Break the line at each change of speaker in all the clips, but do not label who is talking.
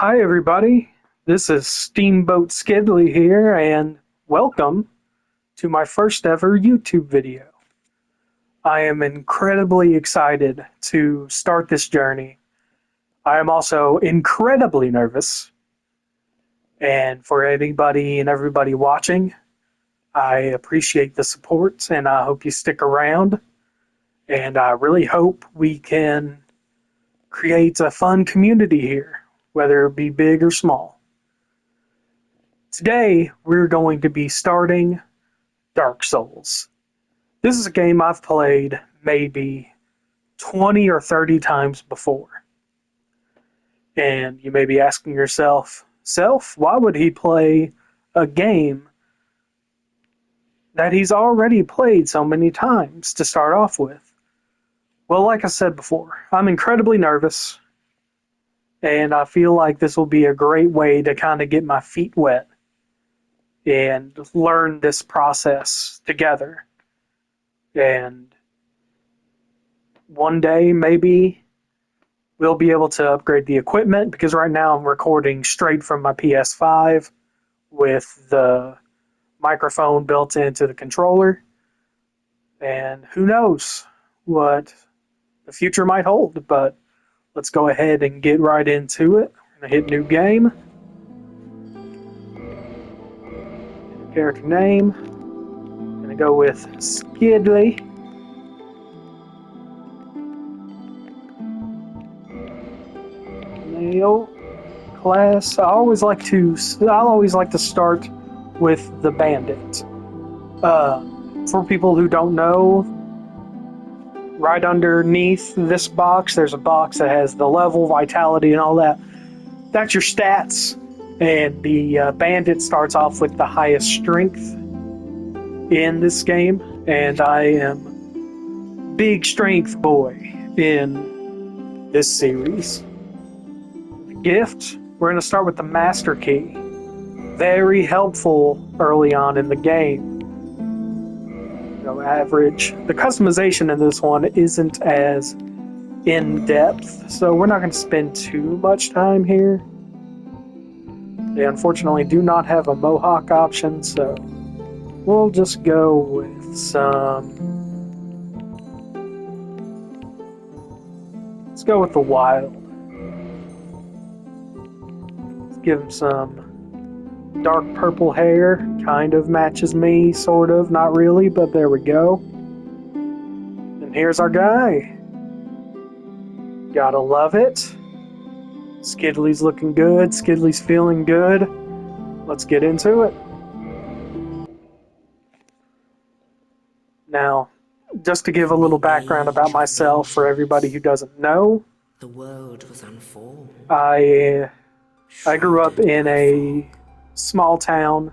Hi, everybody. This is Steamboat Skidley here, and welcome to my first ever YouTube video. I am incredibly excited to start this journey. I am also incredibly nervous, and for anybody and everybody watching, I appreciate the support and I hope you stick around. And I really hope we can create a fun community here, whether it be big or small. Today, we're going to be starting Dark Souls. This is a game I've played maybe 20 or 30 times before. And you may be asking yourself, why would he play a game that he's already played so many times to start off with? Well, like I said before, I'm incredibly nervous, and I feel like this will be a great way to kind of get my feet wet and learn this process together. And one day, maybe we'll be able to upgrade the equipment, because right now I'm recording straight from my PS5 with the microphone built into the controller. And who knows what the future might hold, but let's go ahead and get right into it. I'm gonna hit new game. Character name. I'm gonna go with Skidley. Male. Class. I'll always like to start with the bandit. For people who don't know, right underneath this box, there's a box that has the level, vitality, and all that. That's your stats, and the bandit starts off with the highest strength in this game, and I am big strength boy in this series. Gift, we're going to start with the master key. Very helpful early on in the game. Average. The customization in this one isn't as in-depth, so we're not going to spend too much time here. They unfortunately do not have a mohawk option, so we'll just go with some... Let's go with the wild. Let's give him some dark purple hair. Kind of matches me, sort of. Not really, but there we go. And here's our guy. Gotta love it. Skidley's looking good. Skidley's feeling good. Let's get into it. Now, just to give a little background about myself for everybody who doesn't know,
the world was unformed.
I grew up in a small town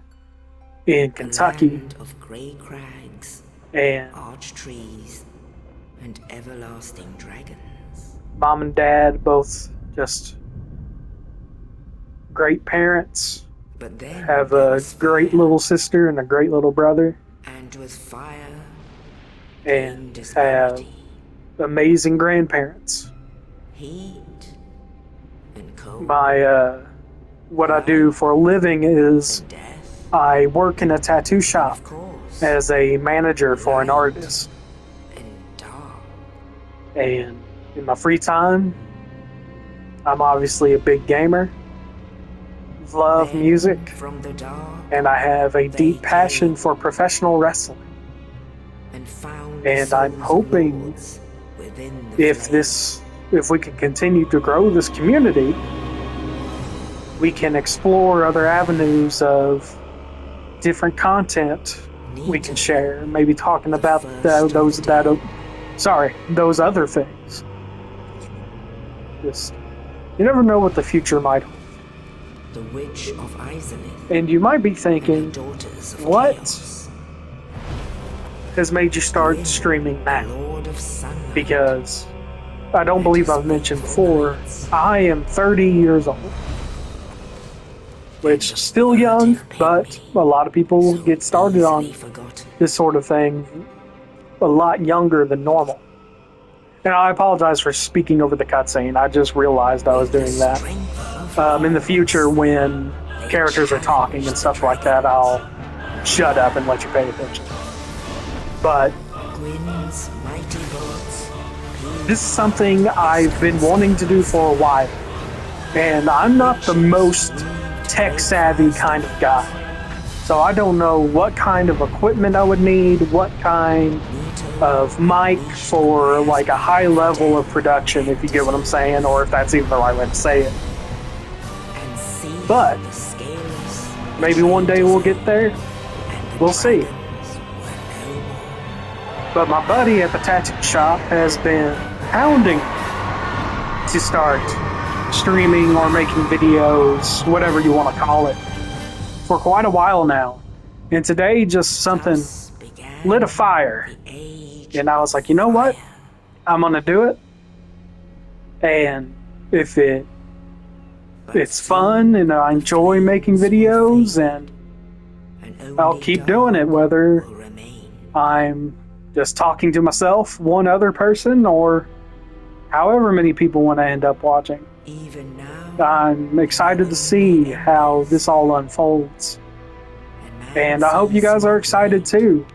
in Kentucky.
Land of grey crags,
and
arch trees, and everlasting dragons.
Mom and dad both just great parents.
But then
have a great little sister and a great little brother.
And with fire
and have amazing grandparents.
Heat and cold.
What I do for a living is I work in a tattoo shop as a manager for an artist. And in my free time, I'm obviously a big gamer, love music, and I have a deep passion for professional wrestling. And I'm hoping if we can continue to grow this community, we can explore other avenues of different content we can share. Maybe talking about those other things. Just, you never know what the future might hold.
The Witch of Izalith.
And you might be thinking, what has made you start streaming now? Because I don't believe I've mentioned before, I am 30 years old. Which is still young, but a lot of people get started on this sort of thing a lot younger than normal. And I apologize for speaking over the cutscene. I just realized I was doing that. In the future, when characters are talking and stuff like that, I'll shut up and let you pay attention. But
Gwyn's mighty bolts.
this is something I've been wanting to do for a while. And I'm not the most tech-savvy kind of guy. So I don't know what kind of equipment I would need, what kind of mic for like a high level of production, if you get what I'm saying, or if that's even the right way to say it. But maybe one day we'll get there. We'll see. But my buddy at the tattoo shop has been hounding me to start streaming or making videos, whatever you want to call it, for quite a while now. And today just something lit a fire. And I was like, you know what? I'm gonna do it. And if it's fun and I enjoy making videos, and I'll keep doing it, whether I'm just talking to myself, one other person, or however many people want to end up watching.
Even now,
I'm excited to see how this all unfolds. And I hope you guys are excited too.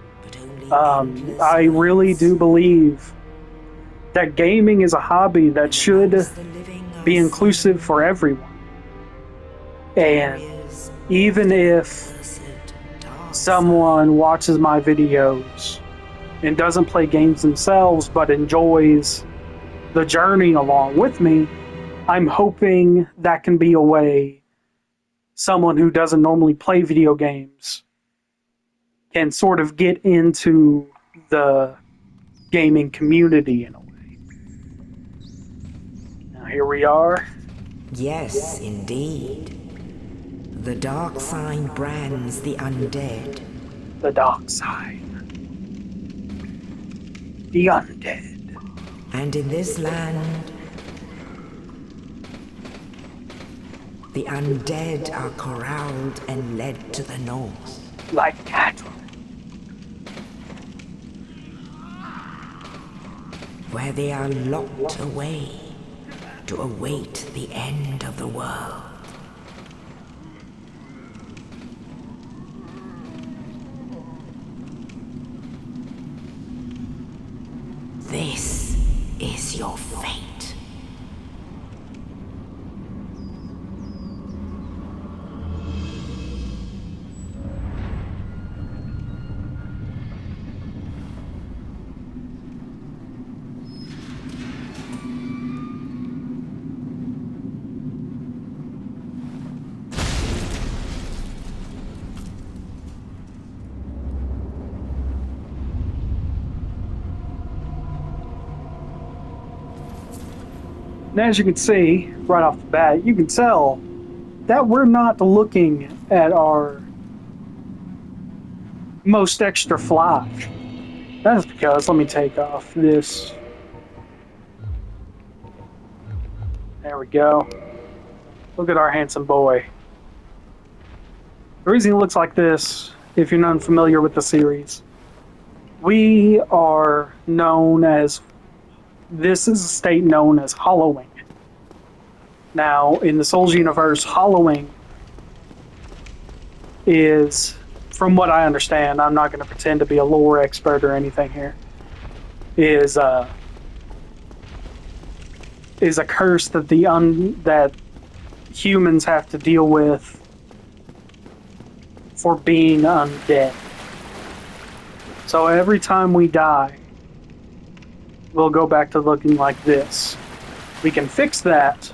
I really do believe that gaming is a hobby that should be inclusive for everyone. And even if someone watches my videos and doesn't play games themselves but enjoys the journey along with me, I'm hoping that can be a way someone who doesn't normally play video games can sort of get into the gaming community in a way. Now here we are.
yes, indeed. The dark side brands the undead.
The dark side. The undead.
And in this land, the undead are corralled and led to the north.
Like cattle.
Where they are locked away to await the end of the world. This is your fate.
And as you can see, right off the bat, you can tell that we're not looking at our most extra fly. That is because, let me take off this. There we go. Look at our handsome boy. The reason he looks like this, if you're not familiar with the series, we are known as, this is a state known as hollowing. Now, in the Souls universe, hollowing is, from what I understand, I'm not going to pretend to be a lore expert or anything here, is a curse that that humans have to deal with for being undead. So every time we die, we'll go back to looking like this. We can fix that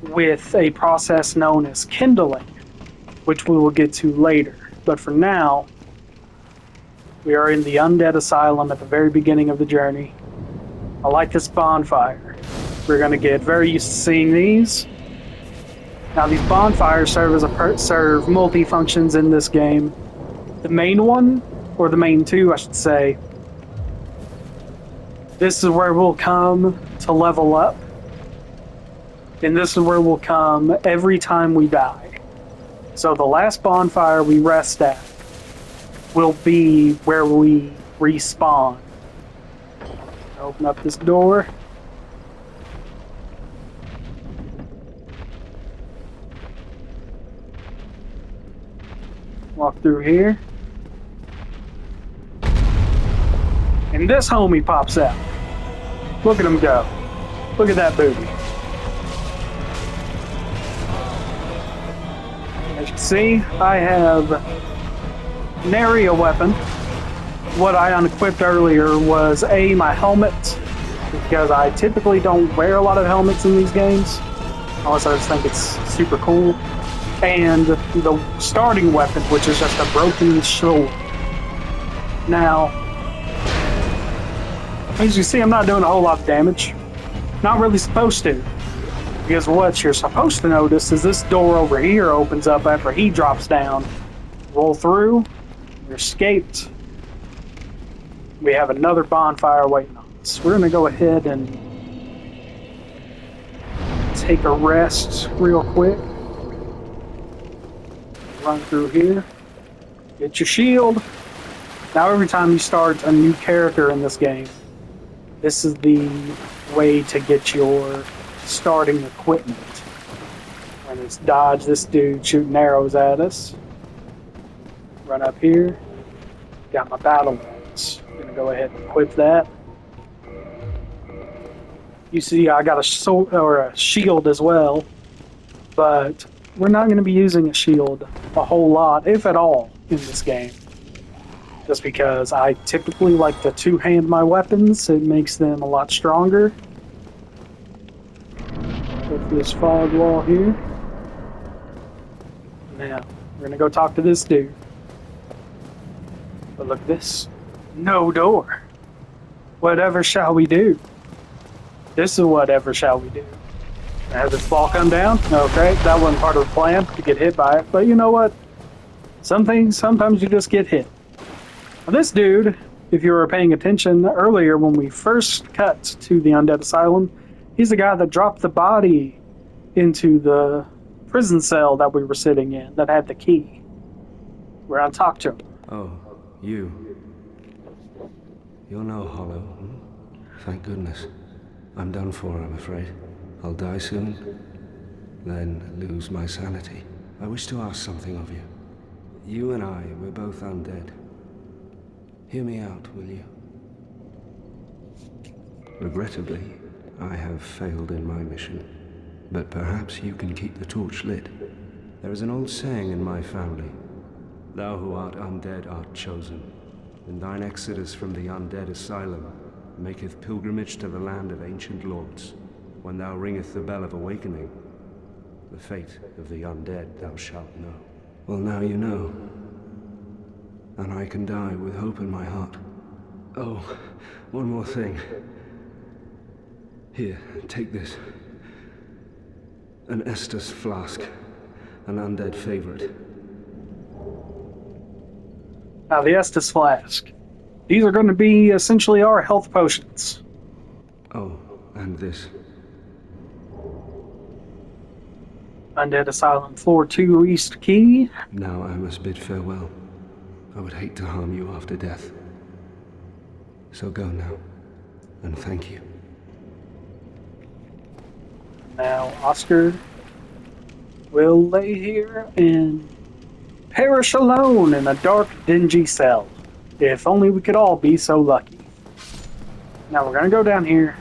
with a process known as kindling, which we will get to later. But for now, we are in the Undead Asylum at the very beginning of the journey. I like this bonfire. We're going to get very used to seeing these. Now, these bonfires serve as serve multi-functions in this game. The main one, or the main two, I should say, this is where we'll come to level up. And this is where we'll come every time we die. So the last bonfire we rest at will be where we respawn. Open up this door. Walk through here. And this homie pops out. Look at him go. Look at that booty. As you can see, I have nary a weapon. What I unequipped earlier was my helmet, because I typically don't wear a lot of helmets in these games, unless I just think it's super cool. And the starting weapon, which is just a broken sword. Now, as you see, I'm not doing a whole lot of damage. Not really supposed to. Because what you're supposed to notice is this door over here opens up after he drops down. Roll through. You're escaped. We have another bonfire waiting on us. We're going to go ahead and take a rest real quick. Run through here. Get your shield. Now every time you start a new character in this game, this is the way to get your starting equipment. And it's dodge this dude shooting arrows at us. Run up here. Got my battle axe. Gonna go ahead and equip that. You see, I got a sword or a shield as well, but we're not going to be using a shield a whole lot, if at all, in this game. Just because I typically like to two-hand my weapons, it makes them a lot stronger. With this fog wall here. Now, we're going to go talk to this dude. But look at this. No door. Whatever shall we do? This is whatever shall we do. Have this ball come down? Okay, that wasn't part of the plan, to get hit by it. But you know what? Some things, sometimes you just get hit. Now, this dude, if you were paying attention earlier when we first cut to the Undead Asylum, he's the guy that dropped the body into the prison cell that we were sitting in, that had the key. We're gonna talk to him.
Oh, you. You're no hollow. Hmm? Thank goodness. I'm done for, I'm afraid. I'll die soon, then lose my sanity. I wish to ask something of you. You and I, we're both undead. Hear me out, will you? Regrettably, I have failed in my mission, but perhaps you can keep the torch lit. There is an old saying in my family, "Thou who art undead art chosen, and thine exodus from the undead asylum maketh pilgrimage to the land of ancient lords. When thou ringeth the bell of awakening, the fate of the undead thou shalt know." Well, now you know. And I can die with hope in my heart. Oh, one more thing. Here, take this. An Estus flask. An undead favorite.
Now, the Estus flask. These are going to be essentially our health potions.
Oh, and this.
Undead Asylum Floor 2 East Key.
Now I must bid farewell. I would hate to harm you after death. So go now, and thank you.
Now, Oscar will lay here and perish alone in a dark, dingy cell. If only we could all be so lucky. Now we're gonna go down here.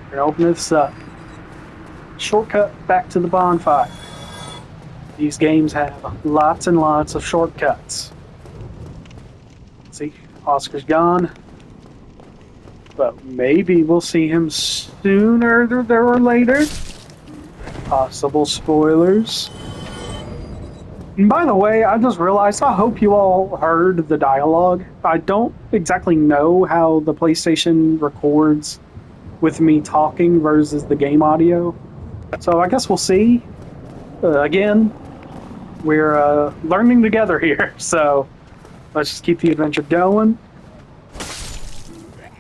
We're gonna open this up. Shortcut back to the bonfire. These games have lots and lots of shortcuts. See, Oscar's gone. But maybe we'll see him sooner or later. Possible spoilers. And by the way, I just realized, I hope you all heard the dialogue. I don't exactly know how the PlayStation records with me talking versus the game audio. So I guess we'll see. Again, we're learning together here, so let's just keep the adventure going.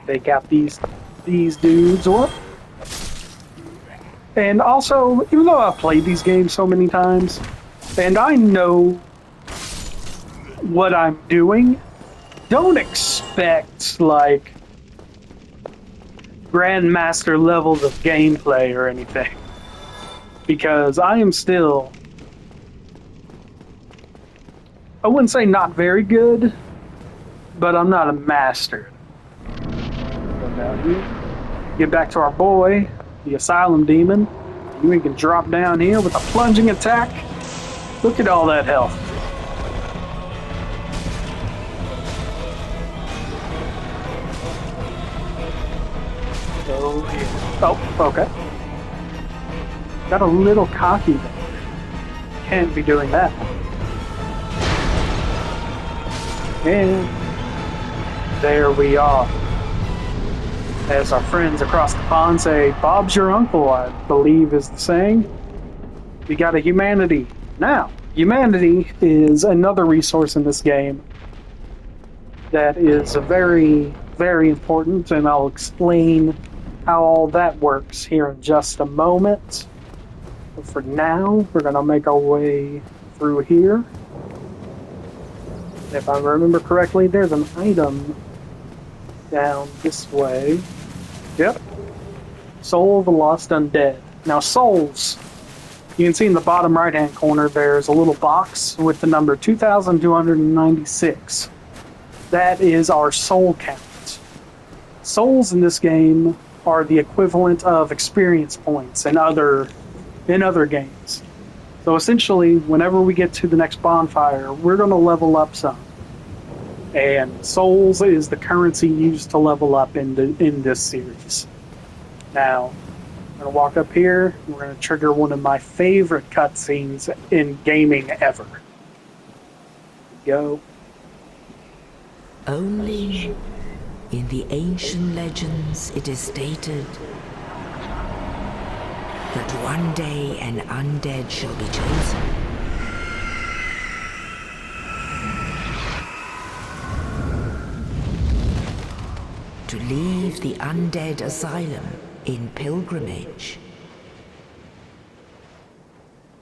Take out these dudes. And also, even though I've played these games so many times, and I know what I'm doing, don't expect, like, Grandmaster levels of gameplay or anything. Because I am still I wouldn't say not very good, but I'm not a master. Go down here. Get back to our boy, the Asylum Demon. We can drop down here with a plunging attack. Look at all that health. Oh, yeah. Oh, okay. Got a little cocky there. Can't be doing that. And there we are. As our friends across the pond say, Bob's your uncle, I believe is the saying. We got a humanity. Now, humanity is another resource in this game that is very, very important, and I'll explain how all that works here in just a moment. But for now, we're going to make our way through here. If I remember correctly, there's an item down this way. Yep. Soul of the Lost Undead. Now, souls, you can see in the bottom right-hand corner, there's a little box with the number 2,296. That is our soul count. Souls in this game are the equivalent of experience points in other games. So essentially, whenever we get to the next bonfire, we're going to level up some. And souls is the currency used to level up in this series. Now, I'm going to walk up here. We're going to trigger one of my favorite cutscenes in gaming ever. Go.
Only in the ancient legends it is stated that one day an undead shall be chosen. To leave the undead asylum in pilgrimage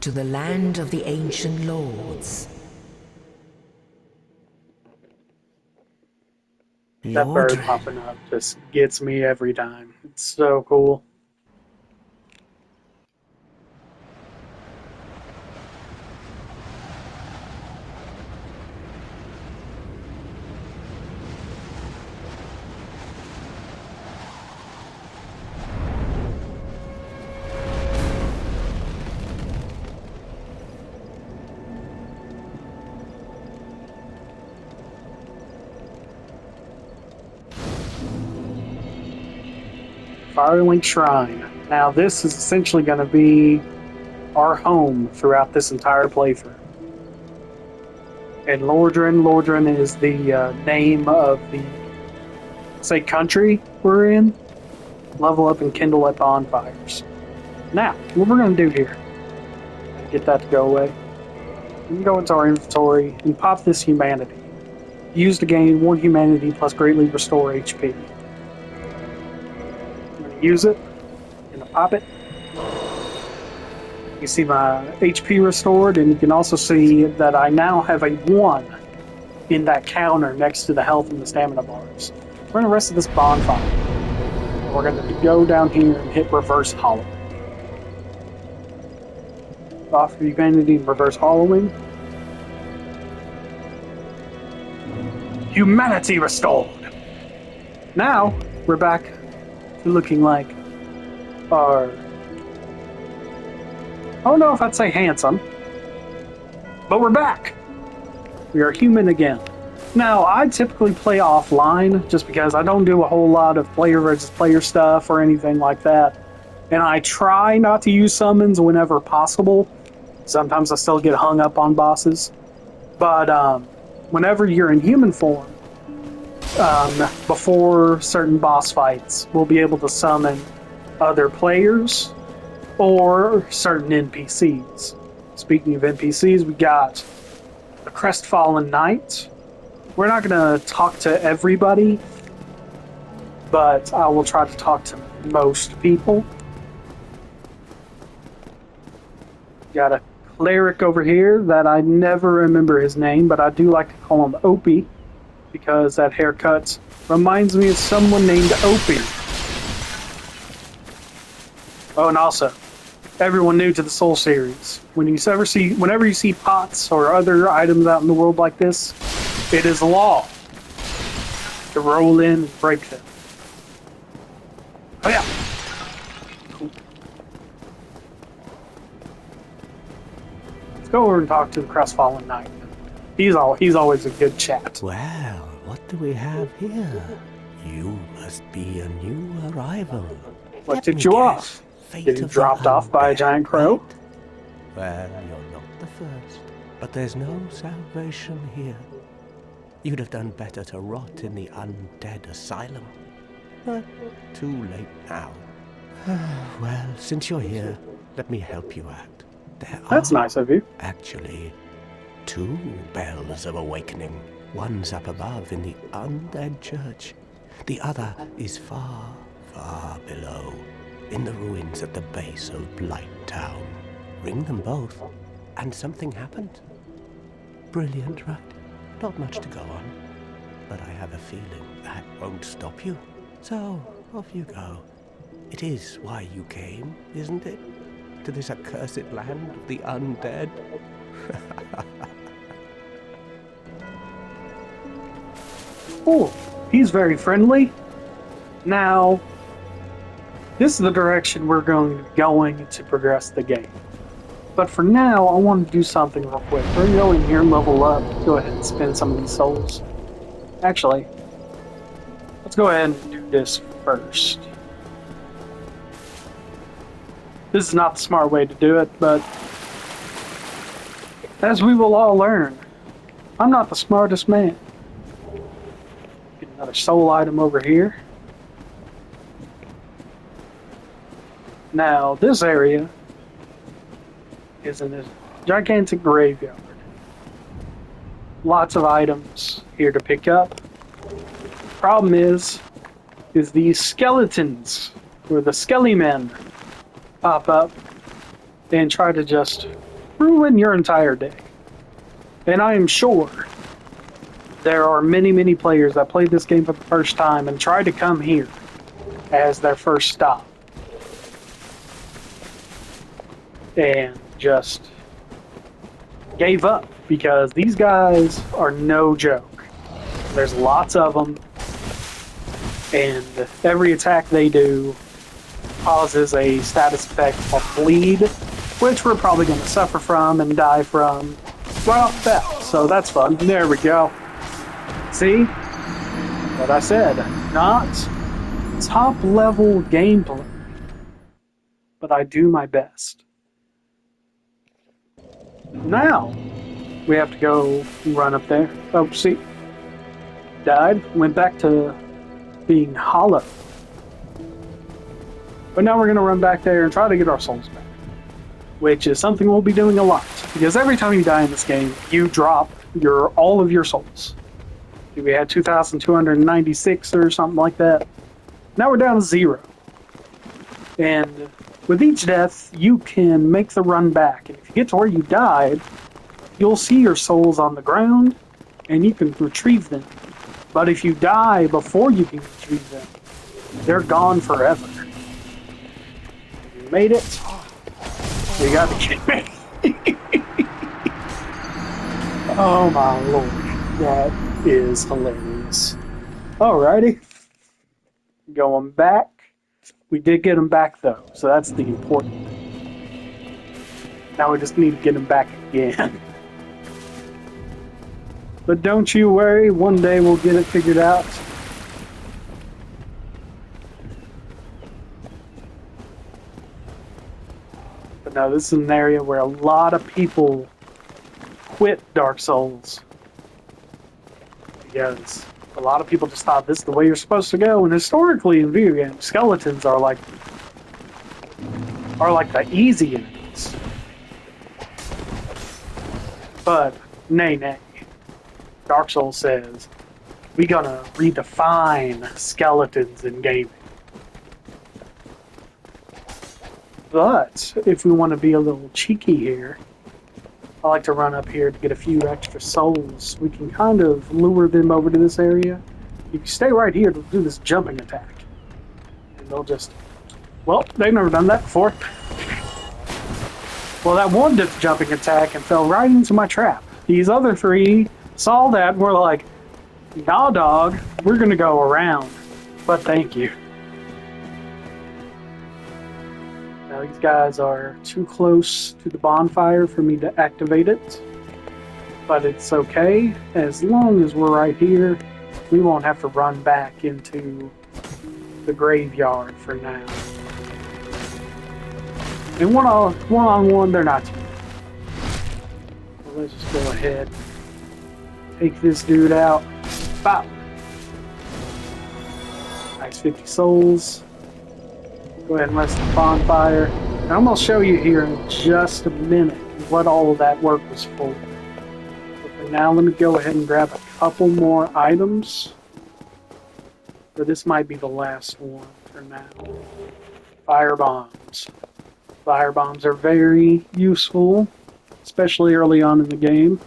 to the land of the ancient lords.
That bird
Lordran.
popping up just gets me every time. It's so cool. Firelink Shrine. Now this is essentially going to be our home throughout this entire playthrough. And Lordran is the name of the, say, country we're in. Level up and kindle at bonfires. Now, what we're going to do here, get that to go away. We can go into our inventory and pop this humanity. Use to gain 1 humanity plus greatly restore HP. Use it, and pop it. You see my HP restored, and you can also see that I now have a 1 in that counter next to the health and the stamina bars. We're going to rest of this bonfire. We're going to go down here and hit reverse hollow. Off of humanity and reverse hollowing. Humanity restored! Now, we're back looking like our, I don't know if I'd say handsome, but we're back. We are human again. Now, I typically play offline just because I don't do a whole lot of player versus player stuff or anything like that. And I try not to use summons whenever possible. Sometimes I still get hung up on bosses. But whenever you're in human form, before certain boss fights, we'll be able to summon other players or certain NPCs. Speaking of NPCs, we got the Crestfallen Knight. We're not going to talk to everybody, but I will try to talk to most people. Got a cleric over here that I never remember his name, but I do like to call him Opie, because that haircut reminds me of someone named Opie. Oh, and also, everyone new to the Soul series. Whenever you see pots or other items out in the world like this, it is law to roll in and break them. Oh yeah. Cool. Let's go over and talk to the crestfallen knight. He's always a good chat.
Well, what do we have here? You must be a new arrival.
What
Let
tipped
me
you
guess.
off?
Fate
Getting
of the
dropped off by a
undead,
giant crow?
right? Well, you're not the first, but there's no salvation here. You'd have done better to rot in the undead asylum. But too late now. Well, since you're here, let me help you out.
That's nice of you.
Actually, 2 bells of awakening. One's up above in the undead church. The other is far, far below, in the ruins at the base of Blight Town. Ring them both, and something happened. Brilliant, right? Not much to go on, but I have a feeling that won't stop you. So, off you go. It is why you came, isn't it? To this accursed land of the undead?
Oh, he's very friendly. Now, this is the direction we're going to progress the game. But for now, I want to do something real quick. We're going to go in here and level up. Go ahead and spend some of these souls. Actually, let's go ahead and do this first. This is not the smart way to do it, but as we will all learn, I'm not the smartest man. Get another soul item over here. Now, this area is in this gigantic graveyard. Lots of items here to pick up. Problem is these skeletons, or the skelly men, pop up and try to just ruin your entire day. And I am sure there are many, many players that played this game for the first time and tried to come here as their first stop. And just gave up because these guys are no joke. There's lots of them, and every attack they do causes a status effect called bleed, which we're probably going to suffer from and die from right off the bat. So that's fun. There we go. See? What I said. Not top level gameplay, but I do my best. Now, we have to go run up there. Oh, see. Died. Went back to being hollow. But now we're going to run back there and try to get our souls back. Which is something we'll be doing a lot. Because every time you die in this game, you drop all of your souls. We had 2,296 or something like that. Now we're down to 0. And with each death, you can make the run back. And if you get to where you died, you'll see your souls on the ground, and you can retrieve them. But if you die before you can retrieve them, they're gone forever. You made it. You got to kid me. Oh my lord. That is hilarious. Alrighty. Going back. We did get him back though, so that's the important thing. Now we just need to get him back again. But don't you worry, one day we'll get it figured out. But no, this is an area where a lot of people quit Dark Souls. Because a lot of people just thought this is the way you're supposed to go, and historically in video games, skeletons are like the easy enemies. But nay. Dark Souls says we gonna redefine skeletons in gaming. But if we want to be a little cheeky here, I like to run up here to get a few extra souls. We can kind of lure them over to this area. You can stay right here to do this jumping attack. And they'll just... Well, they've never done that before. Well, that one did the jumping attack and fell right into my trap. These other three saw that and were like, nah, dog, we're gonna go around. But thank you. Now, these guys are too close to the bonfire for me to activate it. But it's okay. As long as we're right here, we won't have to run back into the graveyard for now. And one-on-one, they're not too bad. So let's just go ahead. Take this dude out. Bop! Nice 50 souls. Go ahead and rest the bonfire. And I'm going to show you here in just a minute what all of that work was for. But for now, let me go ahead and grab a couple more items. But this might be the last one for now. Fire bombs. Fire bombs are very useful, especially early on in the game.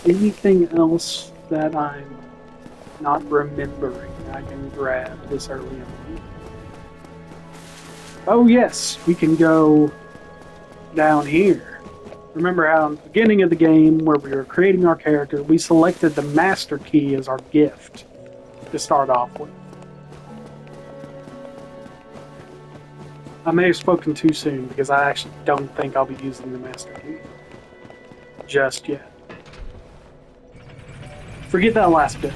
Anything else that I'm not remembering I can grab this early on? Oh yes, we can go down here. Remember how in the beginning of the game where we were creating our character, we selected the master key as our gift to start off with. I may have spoken too soon because I actually don't think I'll be using the master key just yet. Forget that last bit.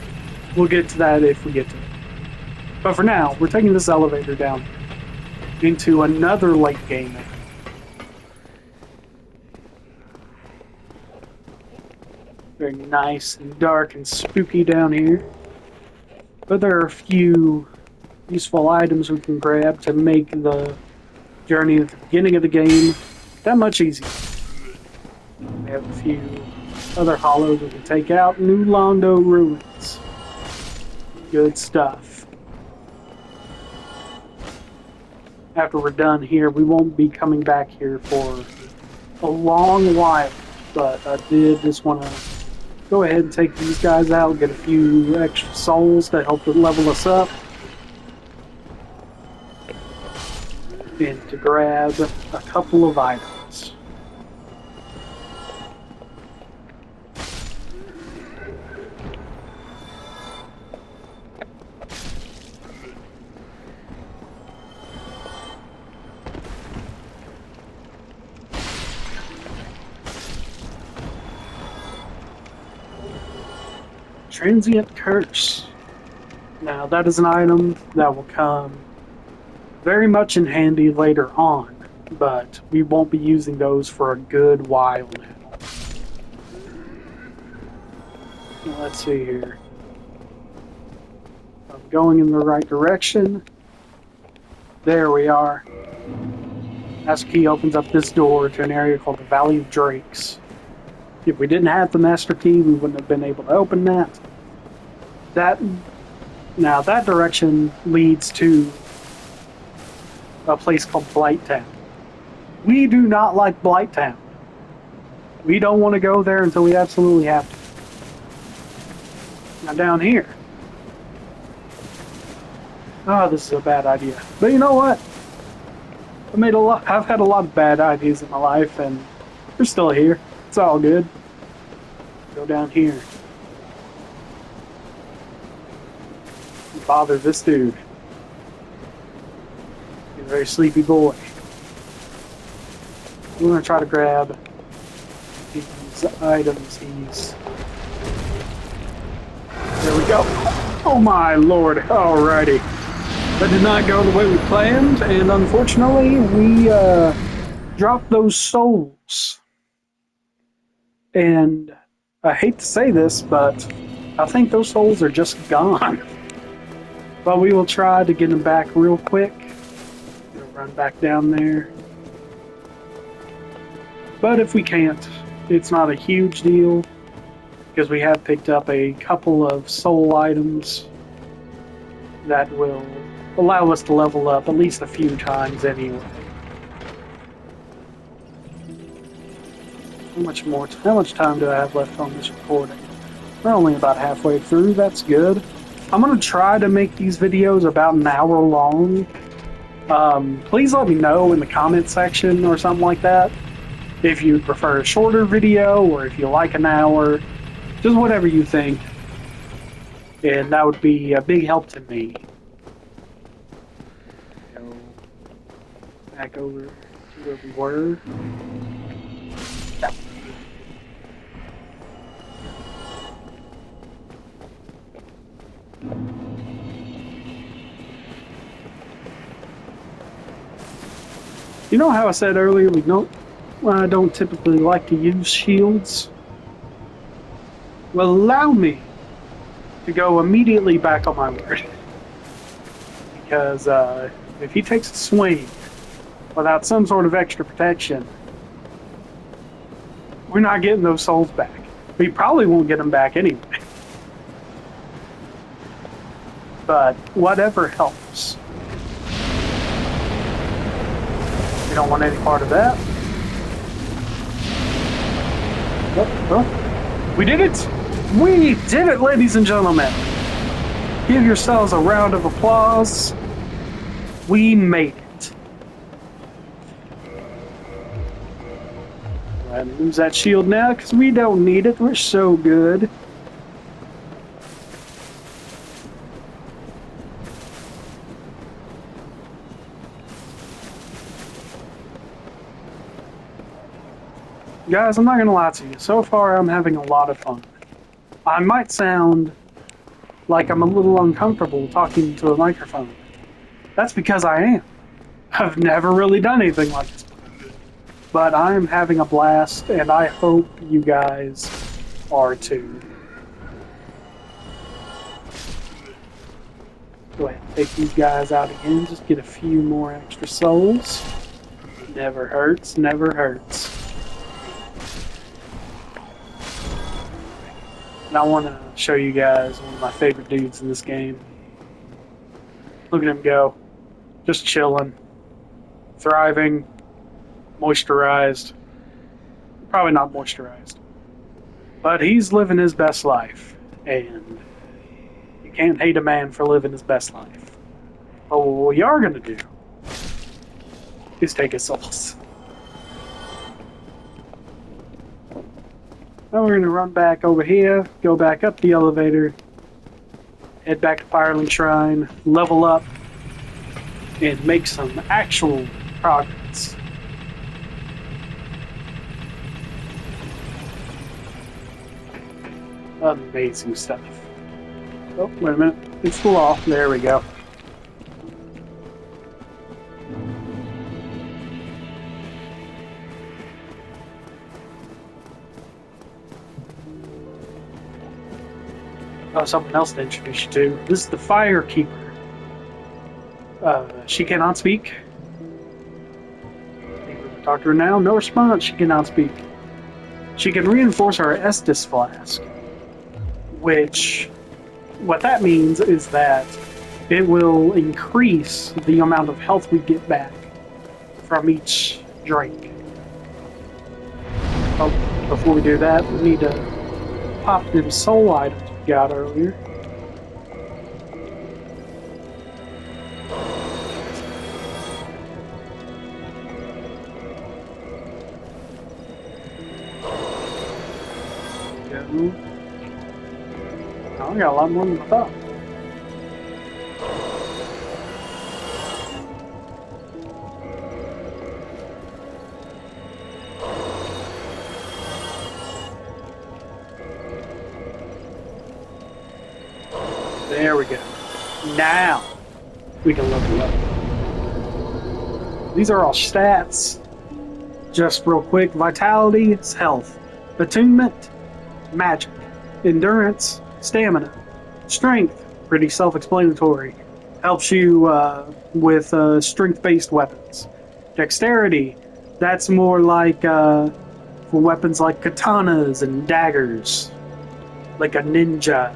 We'll get to that if we get to it. But for now, we're taking this elevator down into another late game area. Very nice and dark and spooky down here. But there are a few useful items we can grab to make the journey at the beginning of the game that much easier. We have a few other hollows we can take out. New Londo ruins. Good stuff. After we're done here, we won't be coming back here for a long while, but I did just want to go ahead and take these guys out, get a few extra souls to help to level us up. And to grab a couple of items. Transient Curse. Now that is an item that will come very much in handy later on, but we won't be using those for a good while now. Now, let's see here. I'm going in the right direction. There we are. Master Key opens up this door to an area called the Valley of Drakes. If we didn't have the Master Key, we wouldn't have been able to open that. Now that direction leads to a place called Blighttown. We do not like Blighttown. We don't want to go there until we absolutely have to. Now down here. Oh, this is a bad idea. But you know what? I've had a lot of bad ideas in my life, and we're still here. It's all good. Go down here. Bother this dude. He's a very sleepy boy. We're going to try to grab these items. There we go. Oh my lord. Alrighty. That did not go the way we planned, and unfortunately we dropped those souls. And I hate to say this, but I think those souls are just gone. But we will try to get them back real quick. We'll run back down there. But if we can't, it's not a huge deal, because we have picked up a couple of soul items that will allow us to level up at least a few times anyway. How much time do I have left on this recording? We're only about halfway through. That's good. I'm going to try to make these videos about an hour long, Please let me know in the comment section or something like that if you prefer a shorter video or if you like an hour, just whatever you think. And that would be a big help to me. Go back over to where we were. You know how I said earlier I don't typically like to use shields? Well, allow me to go immediately back on my word. Because if he takes a swing without some sort of extra protection, we're not getting those souls back. We probably won't get them back anyway. But whatever helps. We don't want any part of that. Oh. We did it! We did it, ladies and gentlemen! Give yourselves a round of applause. We made it. Go ahead and lose that shield now, because we don't need it. We're so good. Guys, I'm not gonna lie to you. So far, I'm having a lot of fun. I might sound like I'm a little uncomfortable talking to a microphone. That's because I am. I've never really done anything like this before. But I'm having a blast, and I hope you guys are too. Go ahead and take these guys out again. Just get a few more extra souls. Never hurts, never hurts. And I want to show you guys one of my favorite dudes in this game. Look at him go. Just chilling. Thriving. Moisturized. Probably not moisturized. But he's living his best life. And you can't hate a man for living his best life. But what you are going to do is take his souls. Now we're going to run back over here, go back up the elevator, head back to Firelink Shrine, level up, and make some actual progress. Amazing stuff. Oh, wait a minute. It's the law. There we go. Oh, something else to introduce you to. This is the Fire Keeper. She cannot speak. Talk to her now. No response. She cannot speak. She can reinforce our Estus flask. Which, what that means is that it will increase the amount of health we get back from each drink. Oh, before we do that, we need to pop them soul items we got earlier. Oh, I got a lot more than I thought. There we go. Now we can level up. These are all stats. Just real quick, vitality is health. Attunement, magic. Endurance, stamina. Strength, pretty self-explanatory. Helps you with strength-based weapons. Dexterity, that's more like for weapons like katanas and daggers. Like a ninja.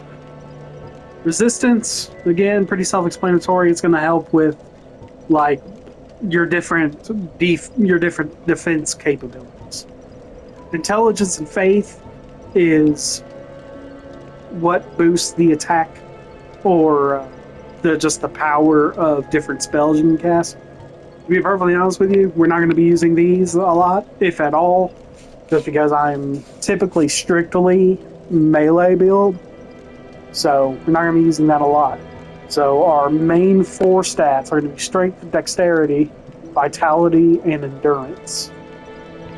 Resistance, again, pretty self-explanatory. It's going to help with like your different defense capabilities. Intelligence and faith is what boosts the attack or just the power of different spells you can cast. To be perfectly honest with you, we're not going to be using these a lot, if at all, just because I'm typically strictly melee build. So we're not going to be using that a lot. So our main four stats are going to be strength, dexterity, vitality, and endurance.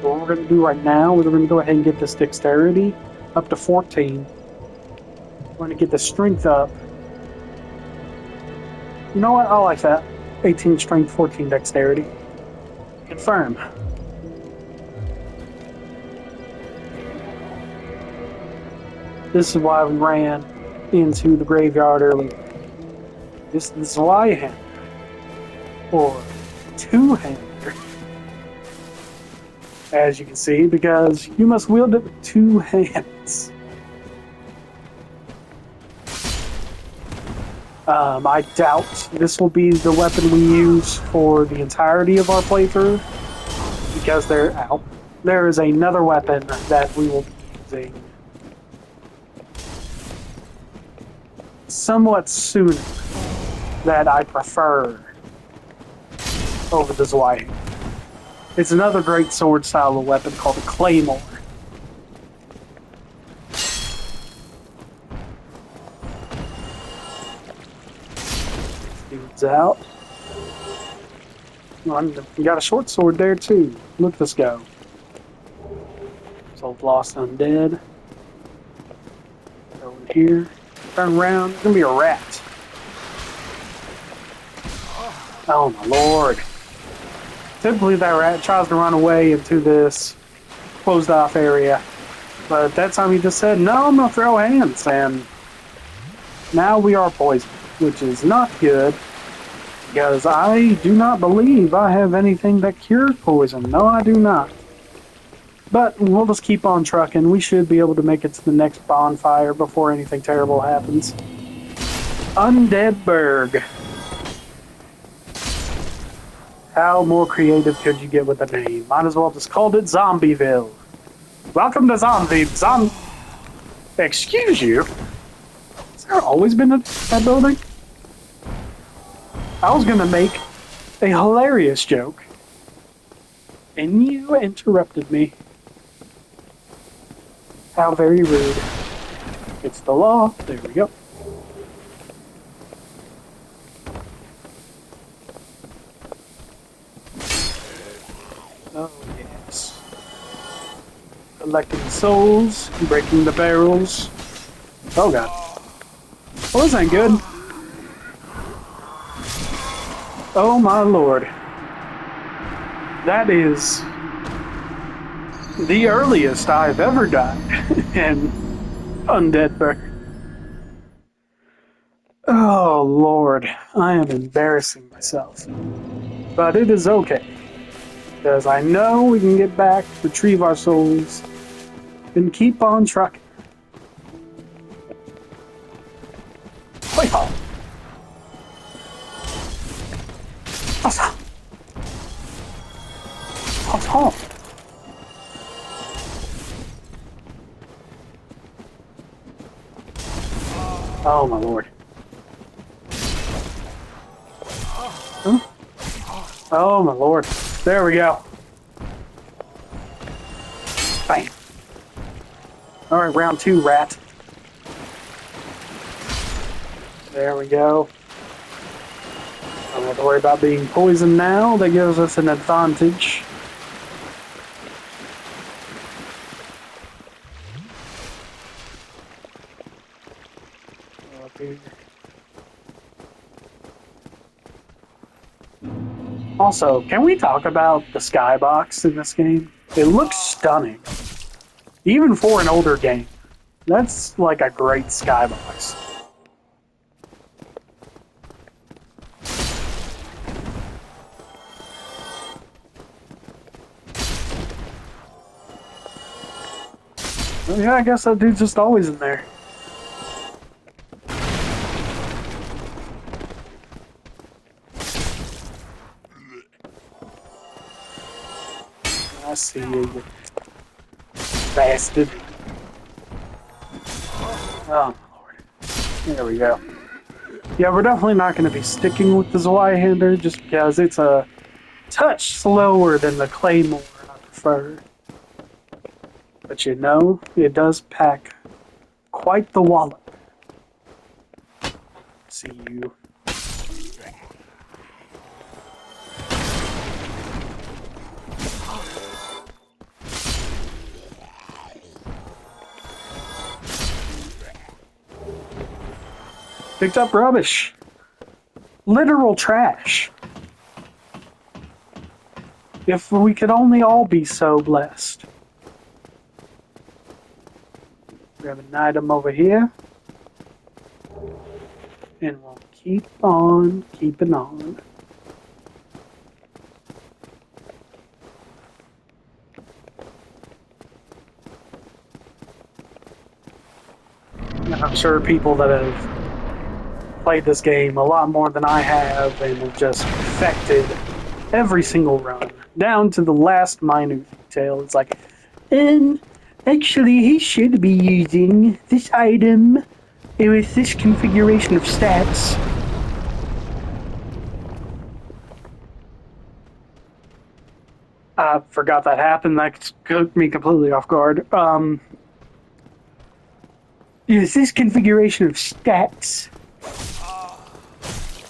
So what we're going to do right now is we're going to go ahead and get this dexterity up to 14. We're going to get the strength up. You know what? I like that. 18 strength, 14 dexterity. Confirm. This is why we ran into the graveyard earlier. This is why hand or two-hander, as you can see, because you must wield it with two hands. I doubt this will be the weapon we use for the entirety of our playthrough, because there is another weapon that we will be using somewhat sooner that I prefer over the Zwei. It's another great sword style of weapon called a claymore. Dude's out. We got a short sword there too. Look at this go. So lost undead. Over here. Turn around. It's gonna be a rat. Oh my lord. Typically that rat tries to run away into this closed off area. But that time he just said, no, I'm gonna throw hands, and now we are poisoned, which is not good, because I do not believe I have anything that cures poison. No, I do not. But we'll just keep on trucking. We should be able to make it to the next bonfire before anything terrible happens. Undead Berg. How more creative could you get with a name? Might as well just called it Zombieville. Welcome to Excuse you? Has there always been that building? I was gonna make a hilarious joke, and you interrupted me. How very rude. It's the law. There we go. Oh, yes. Collecting souls, breaking the barrels. Oh, God. Well, this ain't good. Oh, my lord. That is the earliest I've ever died in Undead Burg. Oh, lord. I am embarrassing myself. But it is okay. Because I know we can get back, retrieve our souls, and keep on trucking. Wait on. What's up? What's home? Oh my lord. Huh? Oh my lord. There we go. Bam. Alright, round two, rat. There we go. Don't have to worry about being poisoned now. That gives us an advantage. Up here. Also, can we talk about the skybox in this game? It looks stunning. Even for an older game. That's like a great skybox. Well, yeah, I guess that dude's just always in there. I see you bastard. Oh my lord. There we go. Yeah, we're definitely not going to be sticking with the Zweihander just because it's a touch slower than the Claymore, I prefer. But you know, it does pack quite the wallop. See you. Picked up rubbish. Literal trash. If we could only all be so blessed. Grab an item over here. And we'll keep on keeping on. And I'm sure people that have played this game a lot more than I have and have just perfected every single run, down to the last minute detail. It's like, and actually, he should be using this item with this configuration of stats. I forgot that happened. That took me completely off guard. Is this configuration of stats?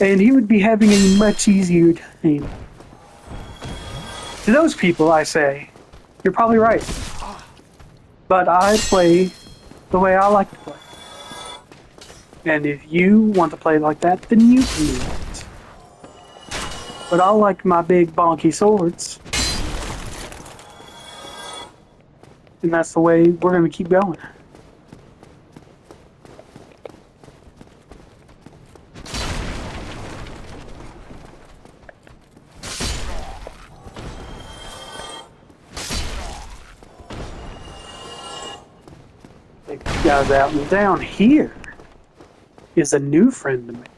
And he would be having a much easier time. To those people, I say, you're probably right. But I play the way I like to play. And if you want to play like that, then you can do it. But I like my big bonky swords. And that's the way we're going to keep going. Take these guys out. And down here is a new friend to make.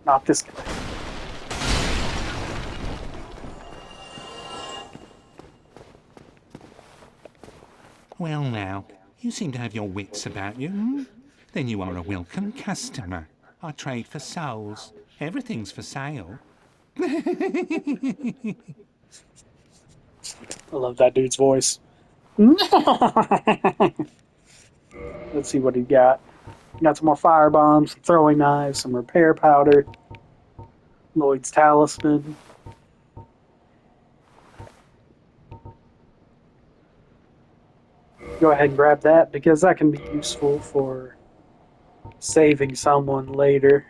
Not this guy.
Well now, you seem to have your wits about you, hmm? Then you are a welcome customer. I trade for souls. Everything's for sale.
I love that dude's voice. Let's see what he got. Got some more fire bombs, some throwing knives, some repair powder, Lloyd's talisman. Go ahead and grab that because that can be useful for saving someone later.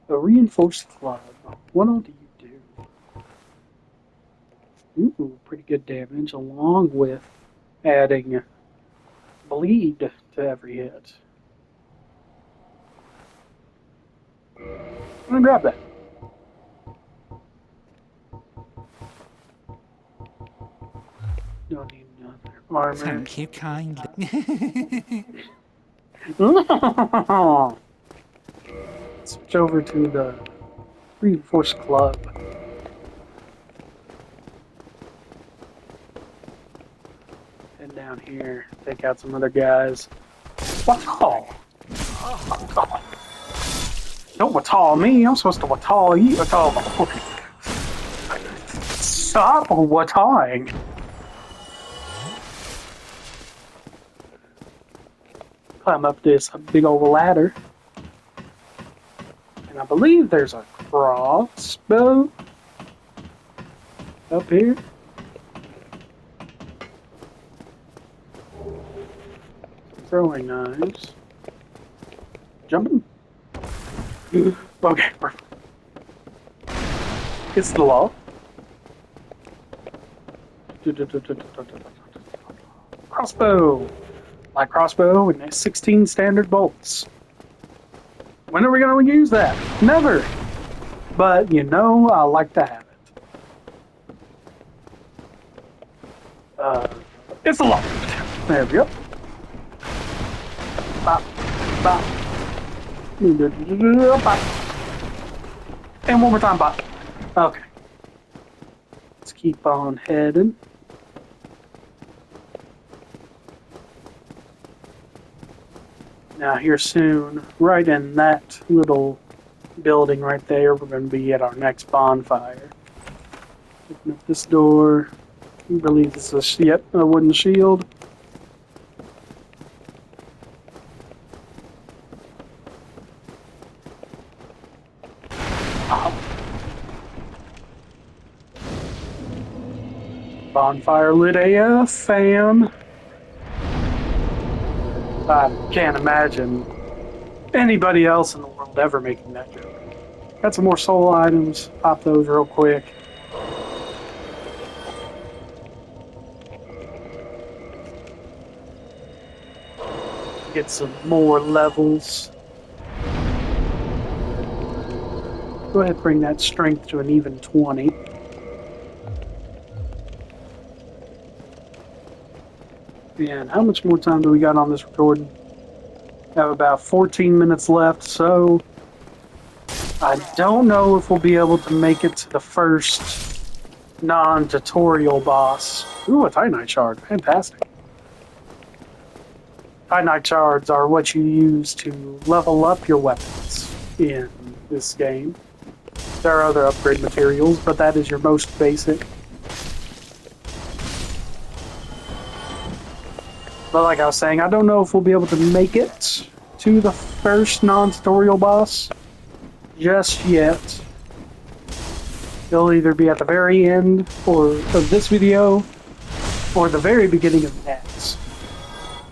A reinforced club. What all do you do? Ooh, pretty good damage along with adding bleed to every hit. I'm gonna grab that. Don't need another armor.
Thank you kindly.
Switch over to the reinforced club. Head down here, take out some other guys. What? Don't watall me, I'm supposed to watall you. Stop watalling. Climb up this big old ladder. And I believe there's a crossbow up here. Throwing knives. Jumping. Okay, perfect. It's the law. Crossbow. My crossbow and 16 standard bolts. When are we going to use that? Never. But you know, I like to have it. It's a law. There we go. Bop, bop. Bop. And one more time, bop. Okay. Let's keep on heading. Now here soon, right in that little building right there, we're going to be at our next bonfire. Open up this door. I believe this is a wooden shield. Bonfire lit AF, fam. I can't imagine anybody else in the world ever making that joke. Got some more soul items. Pop those real quick. Get some more levels. Go ahead and bring that strength to an even 20. And how much more time do we got on this recording? Have about 14 minutes left, so I don't know if we'll be able to make it to the first non-tutorial boss. Ooh, a Titanite shard. Fantastic. Titanite shards are what you use to level up your weapons in this game. There are other upgrade materials, but that is your most basic. But like I was saying, I don't know if we'll be able to make it to the first non-tutorial boss just yet. It'll either be at the very end of this video or the very beginning of the next.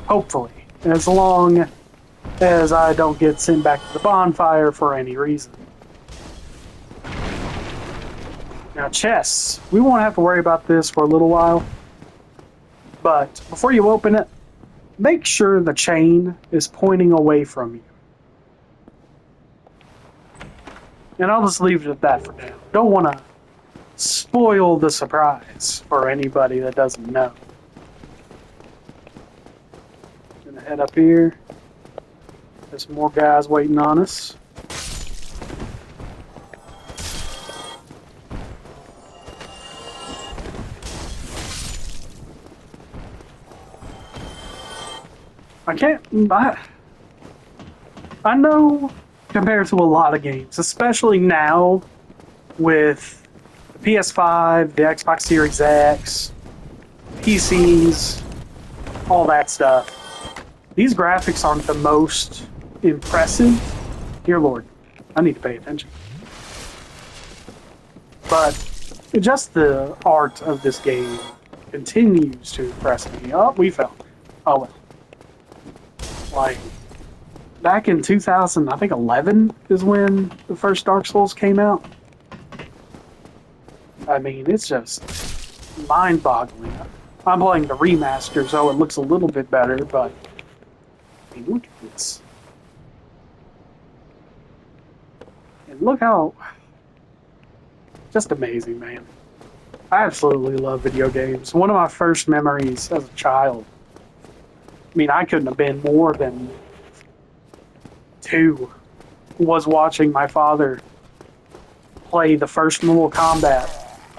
Hopefully. As long as I don't get sent back to the bonfire for any reason. Now chests. We won't have to worry about this for a little while. But before you open it, make sure the chain is pointing away from you. And I'll just leave it at that for now. Don't want to spoil the surprise for anybody that doesn't know. Gonna head up here. There's some more guys waiting on us. I know compared to a lot of games, especially now with the PS5, the Xbox Series X, PCs, all that stuff, these graphics aren't the most impressive. Dear Lord, I need to pay attention. But just the art of this game continues to impress me. Oh, we fell. Oh well. Like, back in 2000, I think 11 is when the first Dark Souls came out. I mean, it's just mind-boggling. I'm playing the remaster, so it looks a little bit better, but I mean, look at this. And look how... just amazing, man. I absolutely love video games. One of my first memories as a child. I mean, I couldn't have been more than 2. Was watching my father play the first Mortal Kombat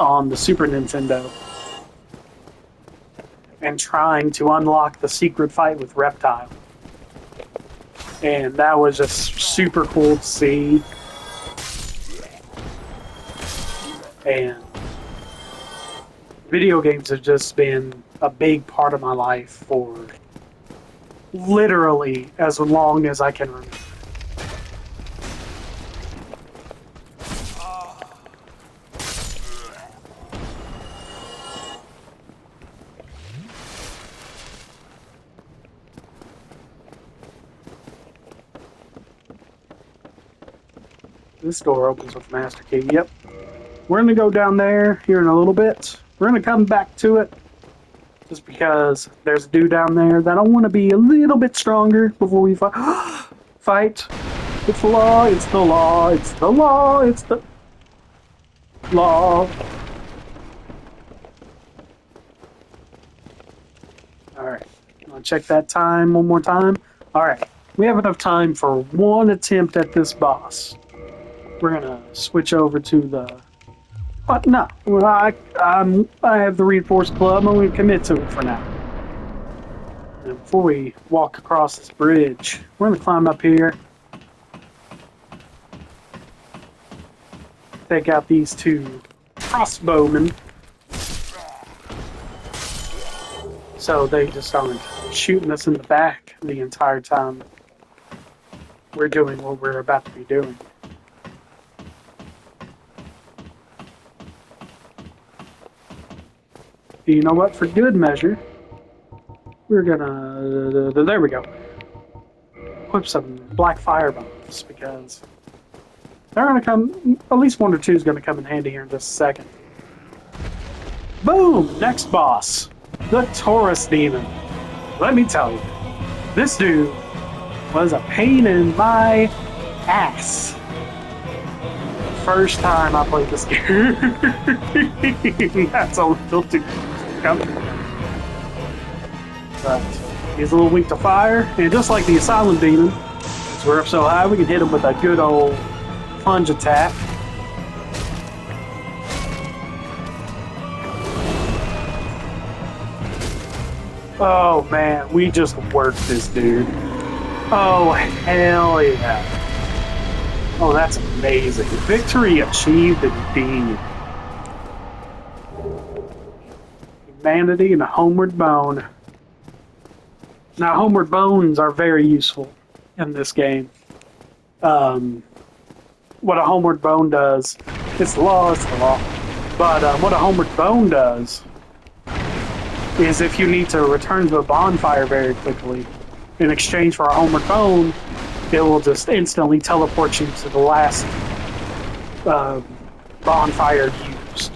on the Super Nintendo and trying to unlock the secret fight with Reptile. And that was just super cool to see. And video games have just been a big part of my life for literally as long as I can remember. This door opens with master key. Yep. We're going to go down there here in a little bit. We're going to come back to it just because there's a dude down there that I want to be a little bit stronger before we fight. Fight. It's the law. It's the law. It's the law. It's the law. Alright. I'll check that time one more time. Alright. We have enough time for one attempt at this boss. We're gonna switch over to the... But no, I have the Reinforced Club. I'm gonna commit to it for now. And before we walk across this bridge, we're going to climb up here. Take out these two crossbowmen. So they just aren't shooting us in the back the entire time we're doing what we're about to be doing. You know what? For good measure, we're gonna... There we go. Equip some black fire bombs, because they're gonna come... At least one or two is gonna come in handy here in just a second. Boom! Next boss. The Taurus Demon. Let me tell you, this dude was a pain in my ass. First time I played this game. That's a little too comfortable. But he's a little weak to fire, and just like the Asylum Demon, since we're up so high, we can hit him with a good old plunge attack. Oh man, we just worked this dude. Oh, hell yeah. Oh, that's amazing. Victory achieved indeed. Humanity and a homeward bone. Now, homeward bones are very useful in this game. What a homeward bone does, it's the law, but what a homeward bone does is if you need to return to a bonfire very quickly, in exchange for a homeward bone, it will just instantly teleport you to the last bonfire used,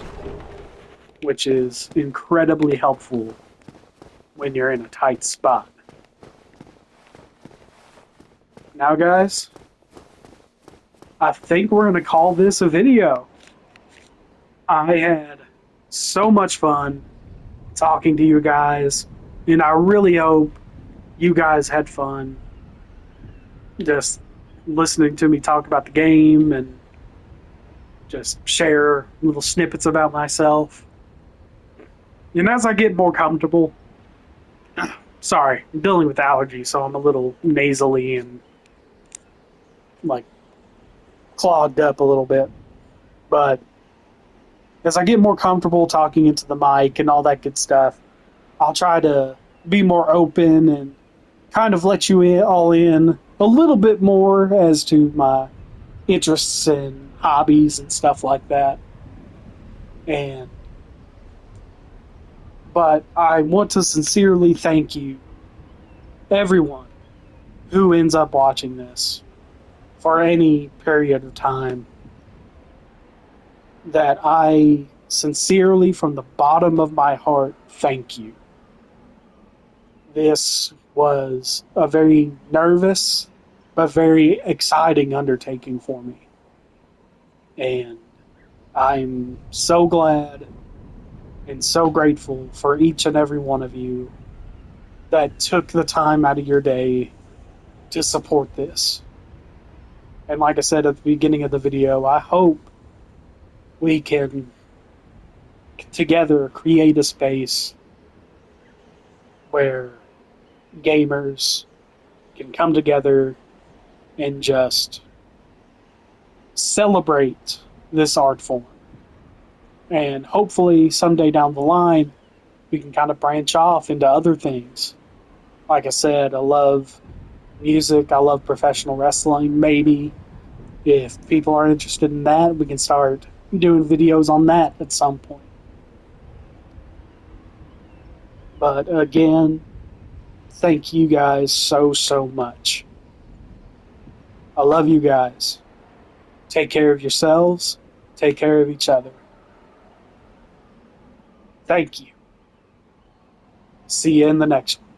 which is incredibly helpful when you're in a tight spot. Now, guys, I think we're going to call this a video. I had so much fun talking to you guys, and I really hope you guys had fun just listening to me talk about the game and just share little snippets about myself. And as I get more comfortable, sorry, I'm dealing with allergies, so I'm a little nasally and like clogged up a little bit. But as I get more comfortable talking into the mic and all that good stuff, I'll try to be more open and kind of let you all in a little bit more as to my interests and hobbies and stuff like that. But I want to sincerely thank you, everyone who ends up watching this for any period of time. That I sincerely, from the bottom of my heart, thank you. This was a very nervous but very exciting undertaking for me. And I'm so glad and so grateful for each and every one of you that took the time out of your day to support this. And like I said at the beginning of the video, I hope we can together create a space where gamers can come together and just celebrate this art form. And hopefully someday down the line, we can kind of branch off into other things. Like I said, I love music, I love professional wrestling. Maybe if people are interested in that, we can start doing videos on that at some point. But again, thank you guys so much. I love you guys. Take care of yourselves. Take care of each other. Thank you. See you in the next one.